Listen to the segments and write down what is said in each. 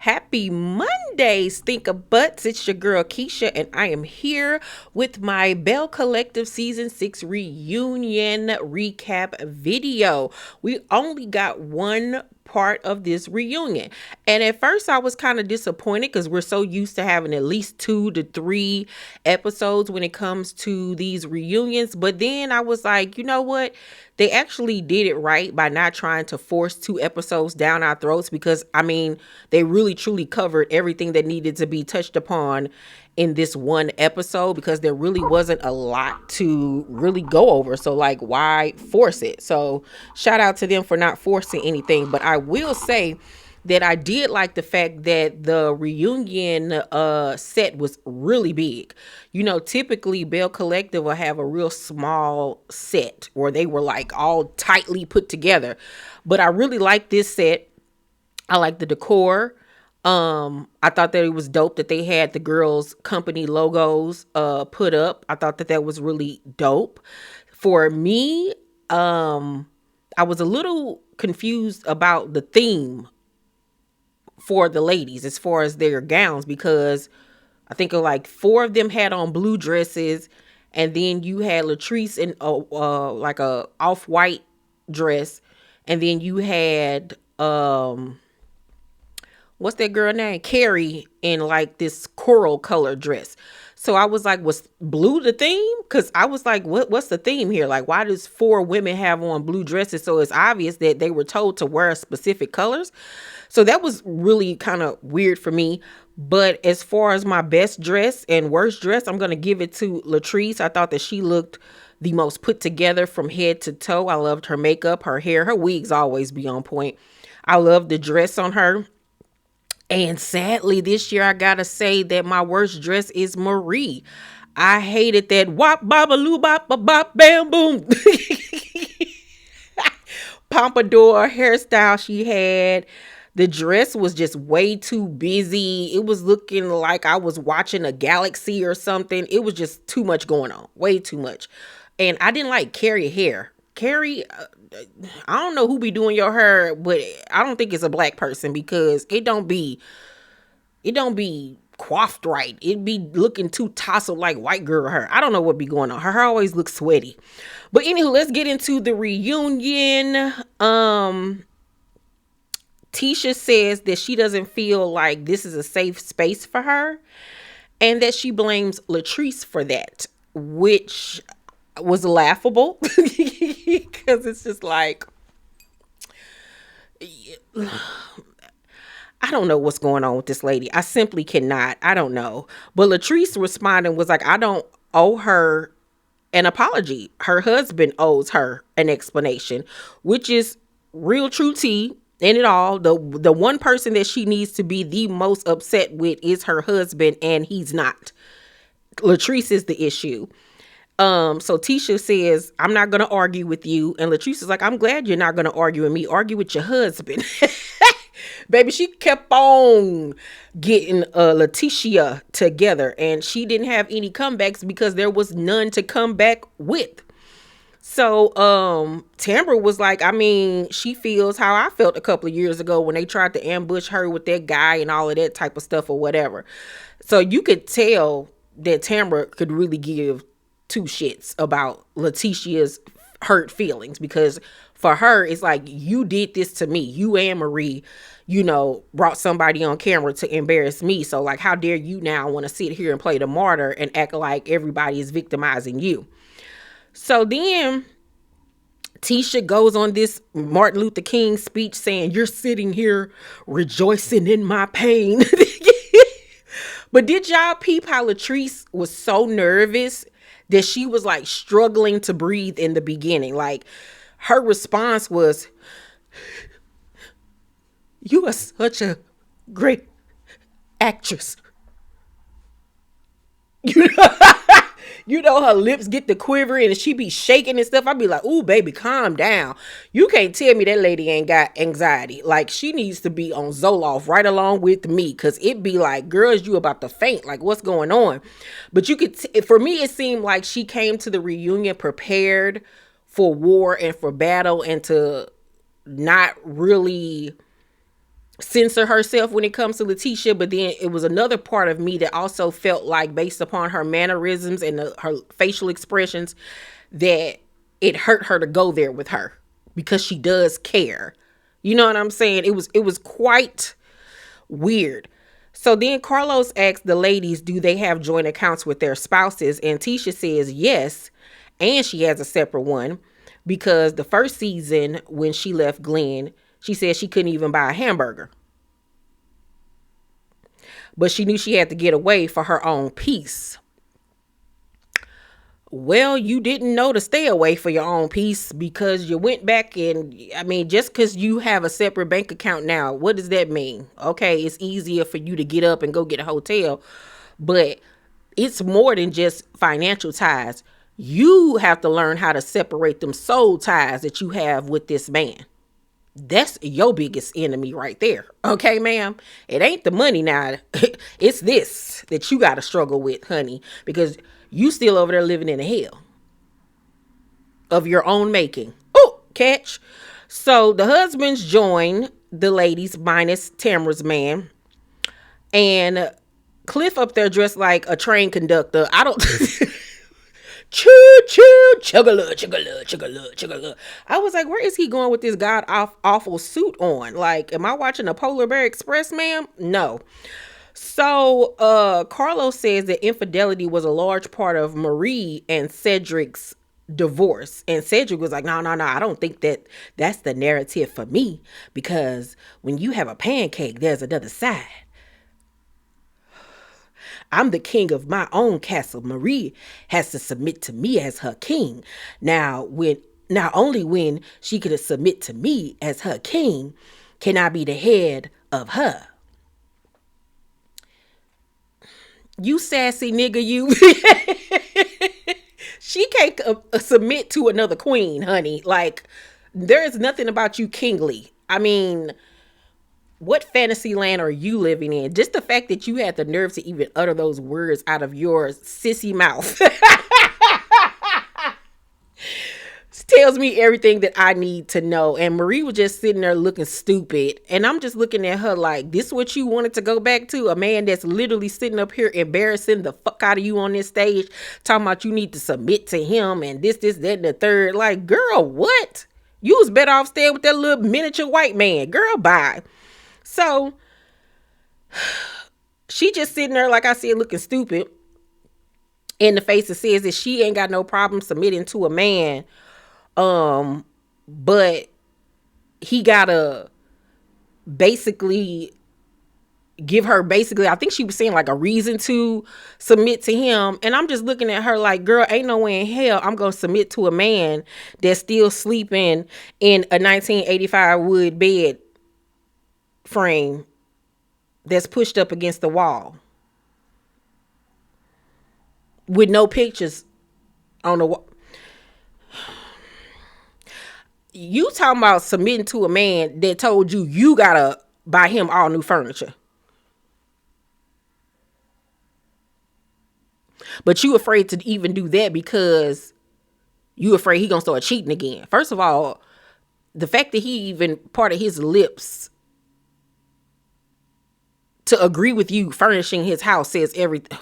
Happy Monday, Stinker Butts. It's your girl Keisha, and I am here with my Belle Collective Season 6 reunion recap video. We only got one part of this reunion. And at first I was kind of disappointed because we're so used to having at least 2 to 3 episodes when it comes to these reunions. But then I was like, you know what? They actually did it right by not trying to force 2 episodes down our throats because, I mean, they really truly covered everything that needed to be touched upon in this one episode because there really wasn't a lot to really go over. So, like, why force it? So, shout out to them for not forcing anything. But I will say that I did like the fact that the reunion set was really big. You know, typically Belle Collective will have a real small set where they were like all tightly put together. But I really like this set. I like the decor. I thought that it was dope that they had the girls' company logos put up. I thought that that was really dope. For me, I was a little confused about the theme for the ladies as far as their gowns because I think like 4 of them had on blue dresses, and then you had Latrice in like a off-white dress, and then you had what's that girl name? Carrie in like this coral color dress. So I was like, was blue the theme? Because I was like, what's the theme here? Like, why does 4 women have on blue dresses? So it's obvious that they were told to wear specific colors. So that was really kind of weird for me. But as far as my best dress and worst dress, I'm going to give it to Latrice. I thought that she looked the most put together from head to toe. I loved her makeup, her hair, her wigs always be on point. I loved the dress on her. And sadly, this year, I gotta say that my worst dress is Marie. I hated that wop babaloo bop bop bop bam boom pompadour hairstyle she had. The dress was just way too busy. It was looking like I was watching a galaxy or something. It was just too much going on, way too much. And I didn't like Carrie hair. Carrie, I don't know who be doing your hair, but I don't think it's a black person because it don't be coiffed right. It be looking too tousled like white girl hair. I don't know what be going on. Her hair always looks sweaty. But anywho, let's get into the reunion. Tisha says that she doesn't feel like this is a safe space for her and that she blames Latrice for that, which was laughable because it's just like, I don't know what's going on with this lady. I simply cannot. I don't know. But Latrice responding was like, I don't owe her an apology. Her husband owes her an explanation, which is real true tea in it all. The one person that she needs to be the most upset with is her husband, and he's not. Latrice is the issue. So Tisha says, I'm not gonna argue with you. And Latrice is like, I'm glad you're not gonna argue with me. Argue with your husband. Baby, she kept on getting Letitia together, and she didn't have any comebacks because there was none to come back with. So Tambra was like, I mean, she feels how I felt a couple of years ago when they tried to ambush her with that guy and all of that type of stuff or whatever. So you could tell that Tambra could really give 2 shits about Letitia's hurt feelings, because for her it's like, you did this to me, you and Marie, brought somebody on camera to embarrass me, so like, how dare you now want to sit here and play the martyr and act like everybody is victimizing you. So then Tisha goes on this Martin Luther King speech saying, you're sitting here rejoicing in my pain. But did y'all peep how Latrice was so nervous that she was like struggling to breathe in the beginning? Like, her response was, you are such a great actress. Her lips get to quivering and she be shaking and stuff. I'd be like, ooh, baby, calm down. You can't tell me that lady ain't got anxiety. Like, she needs to be on Zoloft right along with me, because it be like, girls, you about to faint. Like, what's going on? But you could, for me, it seemed like she came to the reunion prepared for war and for battle, and to not really censor herself when it comes to Lateshia, but then it was another part of me that also felt like, based upon her mannerisms and her facial expressions, that it hurt her to go there with her because she does care. You know what I'm saying? It was quite weird. So then Carlos asks the ladies, do they have joint accounts with their spouses? And Tisha says yes, and she has a separate one because the first season when she left Glenn, she said she couldn't even buy a hamburger. But she knew she had to get away for her own peace. Well, you didn't know to stay away for your own peace because you went back and, I mean, just because you have a separate bank account now, what does that mean? Okay, it's easier for you to get up and go get a hotel, but it's more than just financial ties. You have to learn how to separate them soul ties that you have with this man. That's your biggest enemy right there. Okay, ma'am? It ain't the money now. It's this that you got to struggle with, honey, because you still over there living in a hell of your own making. Oh, catch. So the husbands join the ladies minus Tamra's man. And Cliff up there dressed like a train conductor. I don't... Choo choo, chugga chugga chugga chugga. I was like, where is he going with this god awful suit on? Like, am I watching a Polar Bear Express, ma'am? No. So Carlos says that infidelity was a large part of Marie and Cedric's divorce. And Cedric was like, no, I don't think that's the narrative for me, because when you have a pancake, there's another side. I'm the king of my own castle. Marie has to submit to me as her king. Now, only when she could submit to me as her king can I be the head of her. You sassy nigga, you. She can't submit to another queen, honey. Like, there is nothing about you kingly. I mean, what fantasy land are you living in? Just the fact that you had the nerve to even utter those words out of your sissy mouth tells me everything that I need to know. And Marie was just sitting there looking stupid. And I'm just looking at her like, this what you wanted to go back to? A man that's literally sitting up here embarrassing the fuck out of you on this stage, talking about you need to submit to him and this, that, and the third. Like, girl, what? You was better off staying with that little miniature white man. Girl, bye. So she just sitting there, like I said, looking stupid in the face that says that she ain't got no problem submitting to a man. But he gotta basically give her I think she was saying like a reason to submit to him. And I'm just looking at her like, girl, ain't no way in hell I'm gonna submit to a man that's still sleeping in a 1985 wood bed frame that's pushed up against the wall with no pictures on the wall. You talking about submitting to a man that told you gotta buy him all new furniture. But you afraid to even do that because you afraid he gonna start cheating again. First of all, the fact that he even parted his lips to agree with you furnishing his house says everything.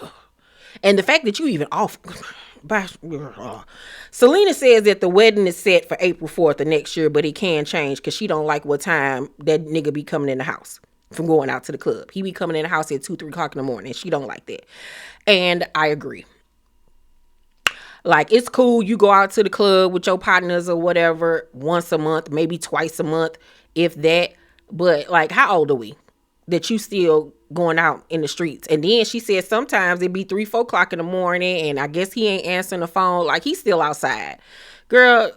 And the fact that you even off... Selena says that the wedding is set for April 4th of next year, but it can change because she don't like what time that nigga be coming in the house from going out to the club. He be coming in the house at 2-3 o'clock in the morning. She don't like that. And I agree. Like, it's cool. You go out to the club with your partners or whatever once a month, maybe twice a month, if that. But like, how old are we that you still going out in the streets? And then she said sometimes it be 3-4 o'clock in the morning and I guess he ain't answering the phone. Like, he's still outside. Girl,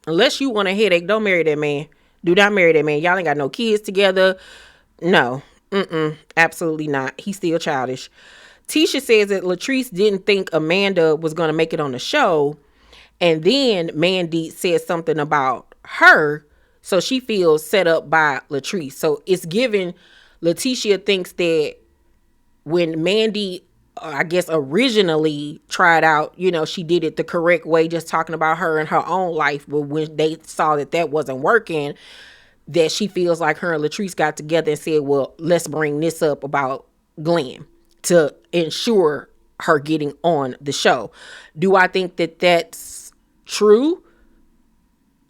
unless you want a headache, don't marry that man. Do not marry that man. Y'all ain't got no kids together. No. Absolutely not. He's still childish. Tisha says that Latrice didn't think Amanda was going to make it on the show. And then Mandy said something about her. So she feels set up by Latrice. So it's given Lateshia thinks that when Mandy, I guess, originally tried out, she did it the correct way, just talking about her and her own life. But when they saw that wasn't working, that she feels like her and Latrice got together and said, well, let's bring this up about Glenn to ensure her getting on the show. Do I think that that's true?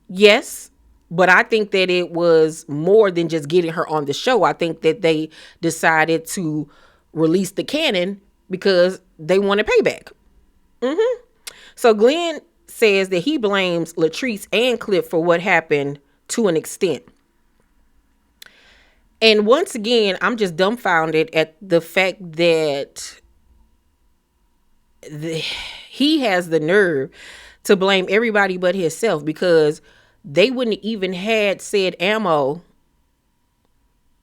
Yes. But I think that it was more than just getting her on the show. I think that they decided to release the canon because they wanted payback. So Glenn says that he blames Latrice and Cliff for what happened to an extent. And once again, I'm just dumbfounded at the fact that he has the nerve to blame everybody but himself, because they wouldn't even had said ammo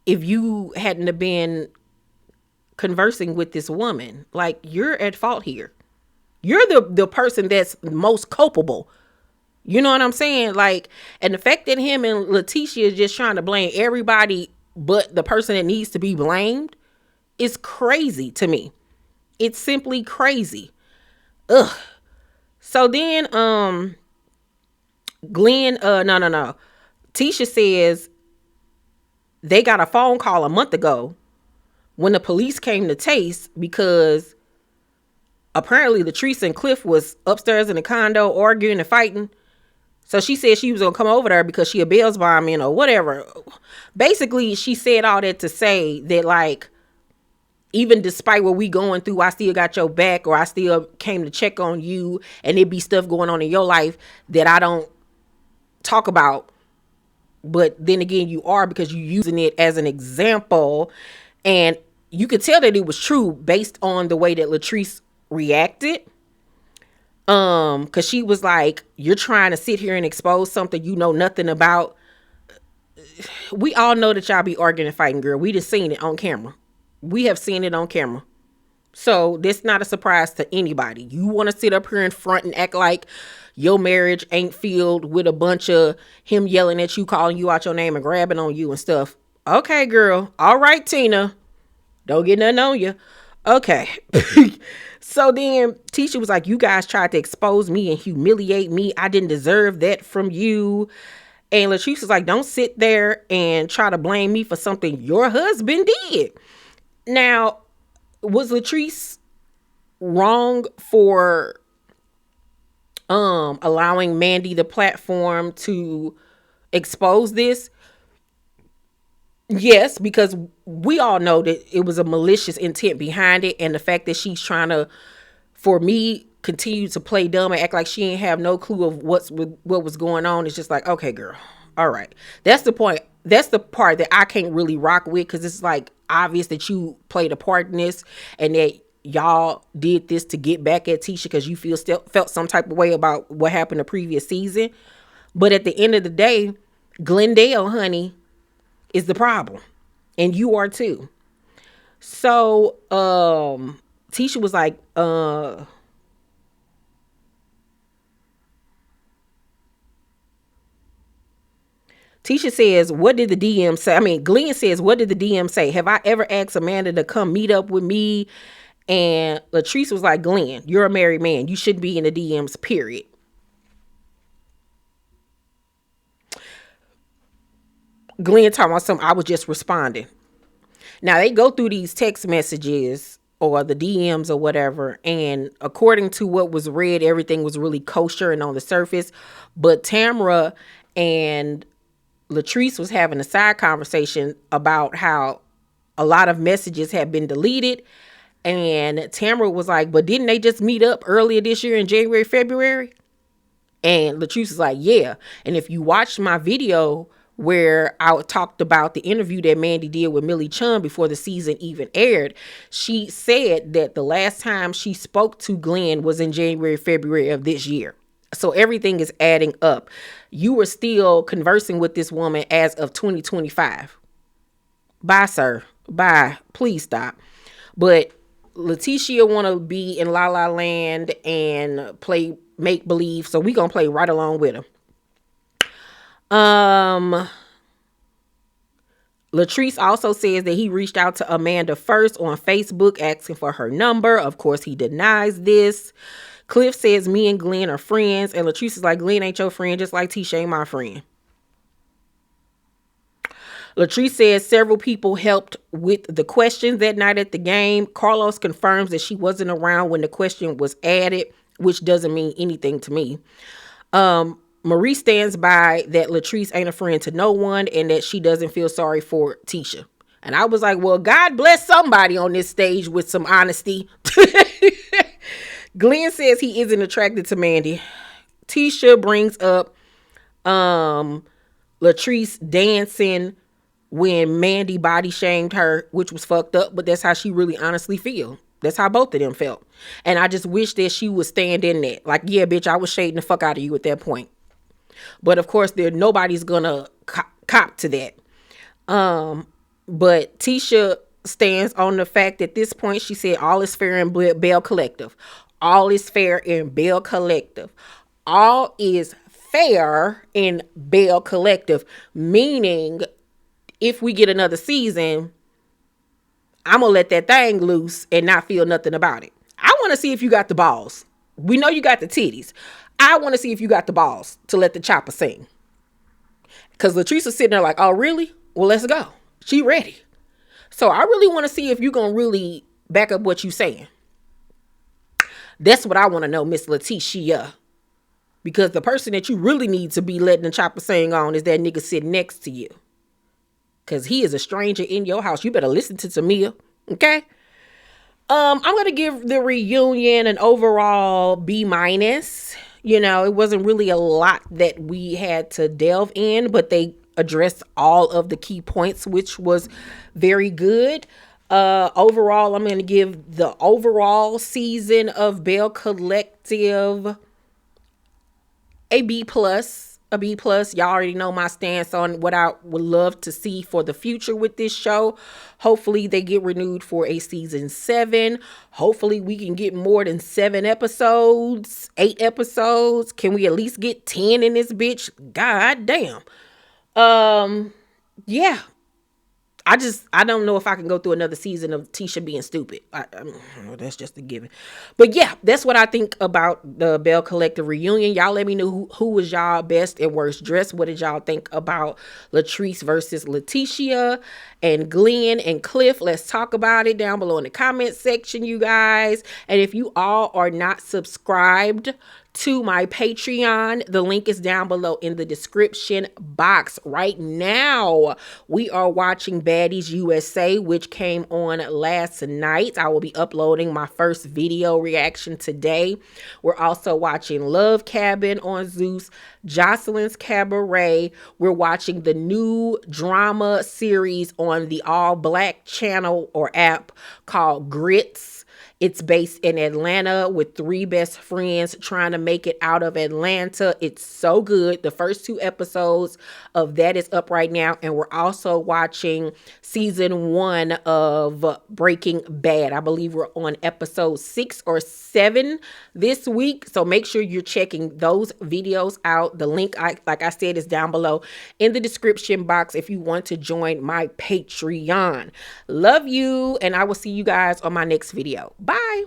if you hadn't have been conversing with this woman. Like, you're at fault here. You're the person that's most culpable. You know what I'm saying? Like, and the fact that him and Lateshia is just trying to blame everybody but the person that needs to be blamed is crazy to me. It's simply crazy. Ugh. So then, Glenn, no. Tisha says they got a phone call a month ago when the police came to Taste because apparently Latrice and Cliff was upstairs in the condo arguing and fighting. So she said she was going to come over there because she a Bell's bombing or whatever. Basically, she said all that to say that, like, even despite what we going through, I still got your back, or I still came to check on you, and it be stuff going on in your life that I don't talk about. But then again, you are, because you're using it as an example. And you could tell that it was true based on the way that Latrice reacted. Because she was like, you're trying to sit here and expose something you know nothing about. We all know that y'all be arguing and fighting, girl. We just seen it on camera. We have seen it on camera. So this not a surprise to anybody. You want to sit up here in front and act like your marriage ain't filled with a bunch of him yelling at you, calling you out your name and grabbing on you and stuff. Okay, girl. All right, Tina. Don't get nothing on you. Okay. So then Tisha was like, you guys tried to expose me and humiliate me. I didn't deserve that from you. And Latrice was like, don't sit there and try to blame me for something your husband did. Now, was Latrice wrong for allowing Mandy the platform to expose this? Yes, because we all know that it was a malicious intent behind it, and the fact that she's trying to, for me, continue to play dumb and act like she ain't have no clue of what was going on. It's just like, okay, girl, all right. That's the point. That's the part that I can't really rock with, because it's like obvious that you played a part in this and that y'all did this to get back at Tisha because you felt some type of way about what happened the previous season. But at the end of the day, Glendale, honey, is the problem, and you are too. So Tisha was like, Tisha says, what did the DM say? I mean, Glenn says, what did the DM say? Have I ever asked Amanda to come meet up with me? And Latrice was like, Glenn, you're a married man. You shouldn't be in the DMs, period. Glenn talking about something, I was just responding. Now, they go through these text messages or the DMs or whatever, and according to what was read, everything was really kosher and on the surface. But Tambra and Latrice was having a side conversation about how a lot of messages had been deleted. And Tambra was like, but didn't they just meet up earlier this year in January, February? And Latrice was like, yeah. And if you watch my video where I talked about the interview that Mandy did with Millie Chun before the season even aired, she said that the last time she spoke to Glenn was in January, February of this year. So everything is adding up. You were still conversing with this woman as of 2025. Bye, sir. Bye. Please stop. But Lateshia want to be in La La Land and play make believe, so we gonna play right along with her. Latrice also says that he reached out to Amanda first on Facebook asking for her number. Of course, he denies this. Cliff says me and Glenn are friends, and Latrice is like, Glenn ain't your friend, just like Tisha ain't my friend. Latrice says several people helped with the questions that night at the game. Carlos confirms that she wasn't around when the question was added, which doesn't mean anything to me. Marie stands by that Latrice ain't a friend to no one and that she doesn't feel sorry for Tisha. And I was like, well, God bless somebody on this stage with some honesty. Glenn says he isn't attracted to Mandy. Tisha brings up Latrice dancing when Mandy body shamed her, which was fucked up, but that's how she really honestly feel. That's how both of them felt. And I just wish that she would stand in that. Like, yeah, bitch, I was shading the fuck out of you at that point. But of course, nobody's gonna cop to that. But Tisha stands on the fact at this point, she said, all is fair in Belle Collective. All is fair in Belle Collective. All is fair in Belle Collective, meaning if we get another season, I'm gonna let that thing loose and not feel nothing about it. I want to see if you got the balls. We know you got the titties. I want to see if you got the balls to let the chopper sing. Because Latrice is sitting there like, oh, really? Well, let's go. She ready. So I really want to see if you're going to really back up what you saying. That's what I want to know, Miss Lateshia. Because the person that you really need to be letting the chopper sing on is that nigga sitting next to you. Because he is a stranger in your house. You better listen to Tamia. Okay? I'm going to give the reunion an overall B-. You know, it wasn't really a lot that we had to delve in, but they addressed all of the key points, which was very good. Overall, I'm going to give the overall season of Belle Collective a B+. A B+. Y'all already know my stance on what I would love to see for the future with this show. Hopefully they get renewed for a season 7. Hopefully we can get more than 7 episodes, 8 episodes. Can we at least get 10 in this bitch? God damn. Yeah. I don't know if I can go through another season of Tisha being stupid. That's just a given. But yeah, that's what I think about the Belle Collective reunion. Y'all let me know who was y'all best and worst dressed. What did y'all think about Latrice versus Lateshia and Glenn and Cliff? Let's talk about it down below in the comment section, you guys. And if you all are not subscribed to my Patreon, the link is down below in the description box. Right now we are watching Baddies USA, which came on last night. I will be uploading my first video reaction today. We're also watching Love Cabin on Zeus, Jocelyn's Cabaret. We're watching the new drama series on the All Black channel or app called Grits. It's based in Atlanta with 3 best friends trying to make it out of Atlanta. It's so good. The first 2 episodes of that is up right now. And we're also watching season 1 of Breaking Bad. I believe we're on episode 6 or 7 this week. So make sure you're checking those videos out. The link, like I said, is down below in the description box if you want to join my Patreon. Love you. And I will see you guys on my next video. Bye.